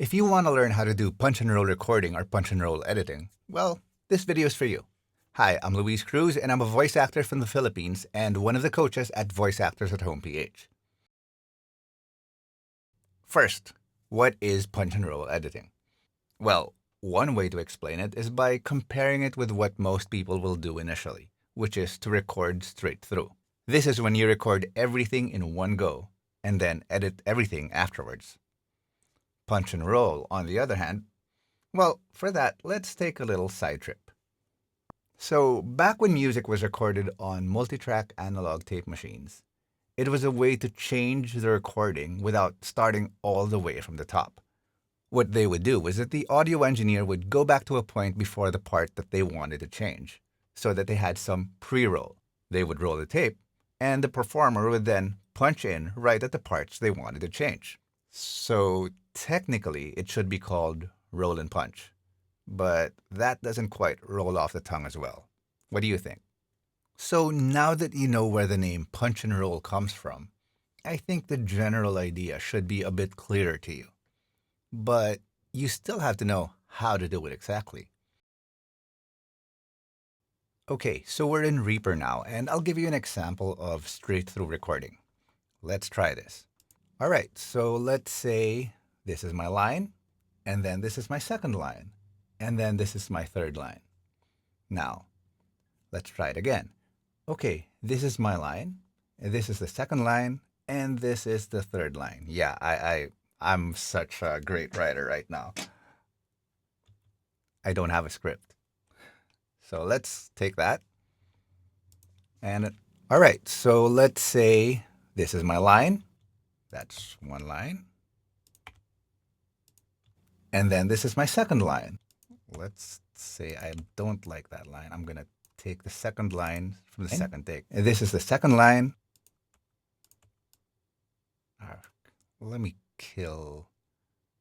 If you want to learn how to do punch and roll recording or punch and roll editing, well, this video is for you. Hi, I'm Luis Cruz, and I'm a voice actor from the Philippines and one of the coaches at Voice Actors at Home PH. First, what is punch and roll editing? Well, one way to explain it is by comparing it with what most people will do initially, which is to record straight through. This is when you record everything in one go and then edit everything afterwards. Punch and roll, on the other hand, well, for that, let's take a little side trip. So, back when music was recorded on multi-track analog tape machines, it was a way to change the recording without starting all the way from the top. What they would do was that the audio engineer would go back to a point before the part that they wanted to change, so that they had some pre-roll. They would roll the tape, and the performer would then punch in right at the parts they wanted to change. So technically, it should be called roll and punch, but that doesn't quite roll off the tongue as well. What do you think? So now that you know where the name punch and roll comes from, I think the general idea should be a bit clearer to you. But you still have to know how to do it exactly. Okay, so we're in Reaper now, and I'll give you an example of straight-through recording. Let's try this. All right, so let's say this is my line, and then this is my second line, and then this is my third line. Now, let's try it again. Okay, this is my line, and this is the second line, and this is the third line. Yeah, I'm such a great writer right now. I don't have a script. So let's take that. And all right, so let's say this is my line. That's one line. And then this is my second line. Let's say I don't like that line. I'm going to take the second line from the second take. And this is the second line. Let me kill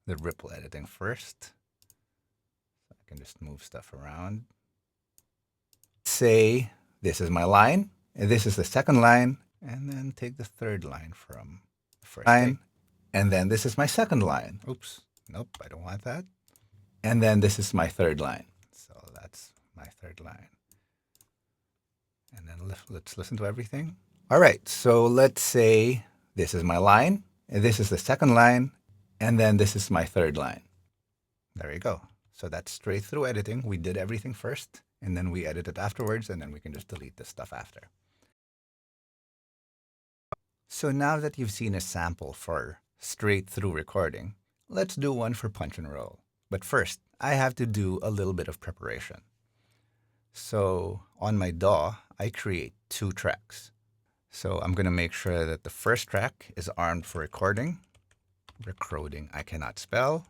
the ripple editing first. So I can just move stuff around. Say this is my line, and this is the second line, and then take the third line from the first line. And then this is my second line. Oops, nope, I don't want that. And then this is my third line. So that's my third line. And then let's listen to everything. All right, so let's say this is my line, and this is the second line, and then this is my third line. There you go. So that's straight through editing. We did everything first, and then we edit it afterwards, and then we can just delete this stuff after. So now that you've seen a sample for straight through recording, let's do one for punch and roll. But first, I have to do a little bit of preparation. So on my DAW, I create 2 tracks. So I'm going to make sure that the first track is armed for recording. Recording, I cannot spell.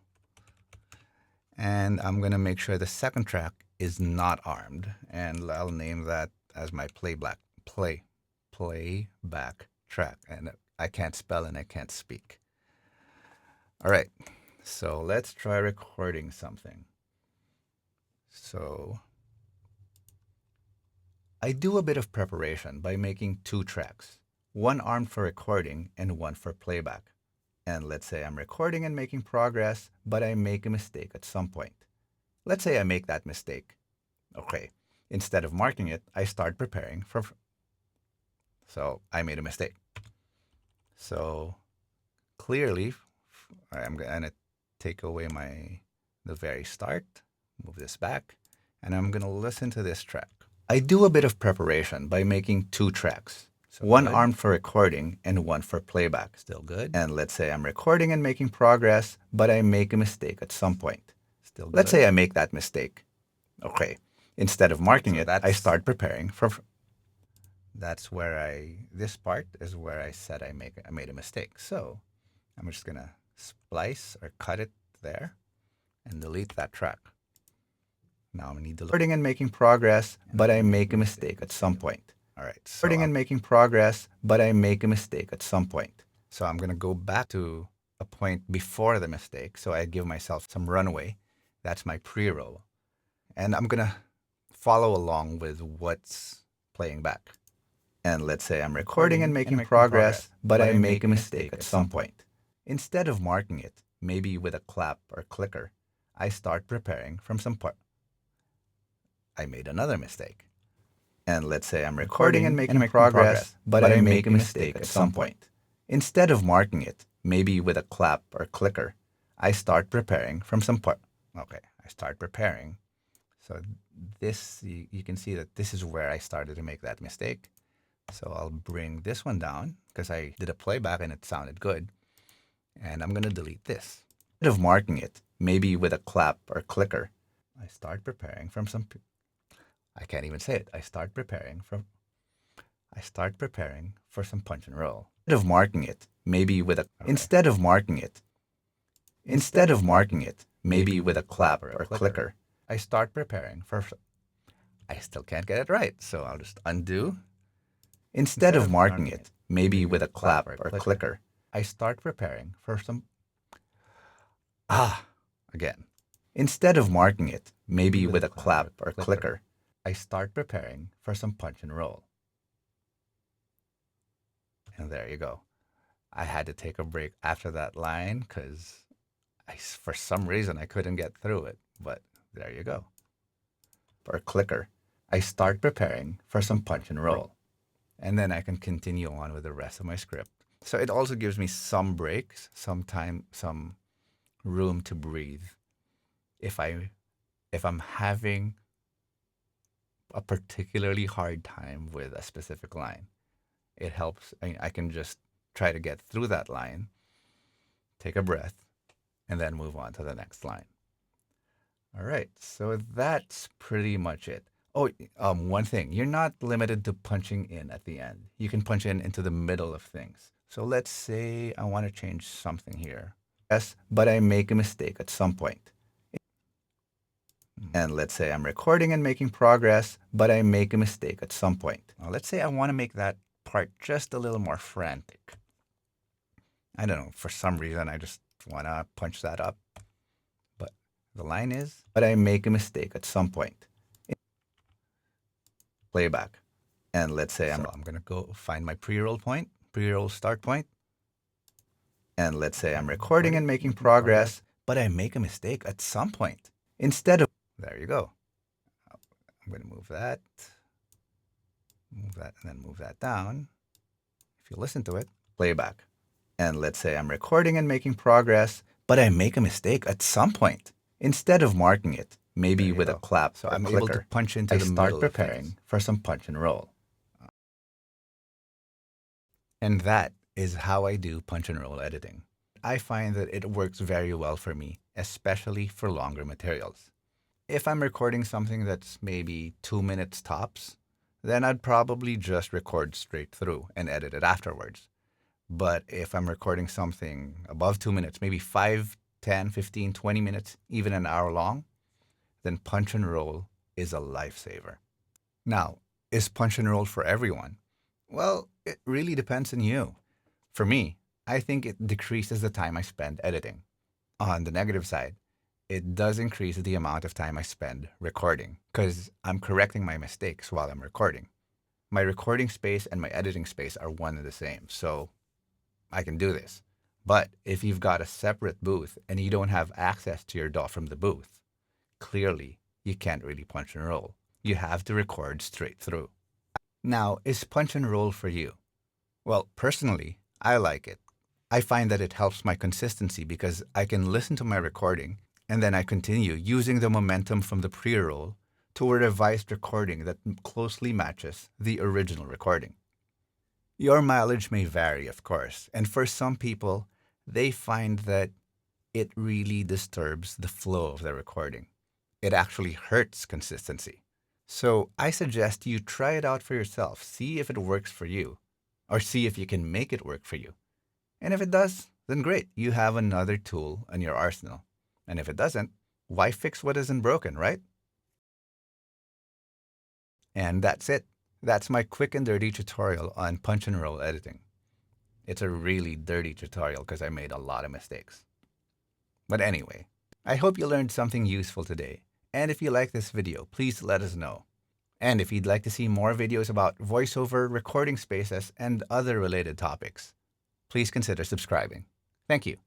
And I'm going to make sure the second track is not armed. And I'll name that as my playback track. And I can't spell and I can't speak. All right, so let's try recording something. So I do a bit of preparation by making 2 tracks, one armed for recording and one for playback. And let's say I'm recording and making progress, but I make a mistake at some point. Let's say I make that mistake. Okay, instead of marking it, I start preparing for... So I made a mistake. So clearly, I'm going to take away the very start, move this back, and I'm going to listen to this track. I do a bit of preparation by making 2 tracks. So one armed for recording and one for playback. Still good. And let's say I'm recording and making progress, but I make a mistake at some point. Still good. Let's say I make that mistake. Okay. Instead of marking it, I start preparing for... That's where this part is where I said I made a mistake. So I'm just going to splice or cut it there and delete that track. Now I need to recording and making progress, but I make a mistake at some point. All right. So recording and making progress, but I make a mistake at some point. So I'm going to go back to a point before the mistake. So I give myself some runway. That's my pre-roll. And I'm going to follow along with what's playing back. And let's say I'm recording and making progress, but I make a mistake at some point. Instead of marking it, maybe with a clap or clicker, I start preparing from some part. I made another mistake. And let's say I'm recording and making progress, but I make a mistake at some point. Instead of marking it, maybe with a clap or clicker, I start preparing from some part. Okay, I start preparing. So this, you can see that this is where I started to make that mistake. So I'll bring this one down because I did a playback and it sounded good. And I'm going to delete this. Instead of marking it, maybe with a clap or clicker, I start preparing from some, I can't even say it. I start preparing for some punch and roll. Instead of marking it, maybe with a, instead of marking it, maybe with a clap or clicker, I start preparing for, I still can't get it right. So I'll just undo. Instead of marking it, maybe with a clap or clicker, I start preparing for some, again. Instead of marking it, maybe with a clap or clicker, I start preparing for some punch and roll. And there you go. I had to take a break after that line because for some reason I couldn't get through it, but there you go. For a clicker, I start preparing for some punch and roll. And then I can continue on with the rest of my script. So it also gives me some breaks, some time, some room to breathe. If I'm having a particularly hard time with a specific line, it helps. I can just try to get through that line, take a breath, and then move on to the next line. All right, so that's pretty much it. Oh, one thing, you're not limited to punching in at the end. You can punch in into the middle of things. So let's say I want to change something here. Yes, but I make a mistake at some point. And let's say I'm recording and making progress, but I make a mistake at some point. Now, let's say I want to make that part just a little more frantic. I don't know, for some reason, I just want to punch that up. But the line is, but I make a mistake at some point. Playback. And let's say I'm going to go find my pre-roll point, pre-roll start point. And let's say I'm recording and making progress, but I make a mistake at some point. Instead of, there you go. I'm going to move that, and then move that down. If you listen to it, playback. And let's say I'm recording and making progress, but I make a mistake at some point. Instead of marking it, maybe with a clap, so I'm able to punch into the middle. I start preparing for some punch and roll. And that is how I do punch and roll editing. I find that it works very well for me, especially for longer materials. If I'm recording something that's maybe 2 minutes tops, then I'd probably just record straight through and edit it afterwards. But if I'm recording something above 2 minutes, maybe 5, 10, 15, 20 minutes, even an hour long, then punch and roll is a lifesaver. Now, is punch and roll for everyone? Well, it really depends on you. For me, I think it decreases the time I spend editing. On the negative side, it does increase the amount of time I spend recording because I'm correcting my mistakes while I'm recording. My recording space and my editing space are one and the same, so I can do this. But if you've got a separate booth and you don't have access to your DAW from the booth, clearly you can't really punch and roll. You have to record straight through. Now, is punch and roll for you? Well, personally, I like it. I find that it helps my consistency because I can listen to my recording and then I continue using the momentum from the pre-roll to a revised recording that closely matches the original recording. Your mileage may vary, of course, and for some people, they find that it really disturbs the flow of the recording. It actually hurts consistency. So I suggest you try it out for yourself, see if it works for you, or see if you can make it work for you. And if it does, then great, you have another tool in your arsenal. And if it doesn't, why fix what isn't broken, right? And that's it. That's my quick and dirty tutorial on punch and roll editing. It's a really dirty tutorial because I made a lot of mistakes. But anyway, I hope you learned something useful today. And if you like this video, please let us know. And if you'd like to see more videos about voiceover, recording spaces, and other related topics, please consider subscribing. Thank you.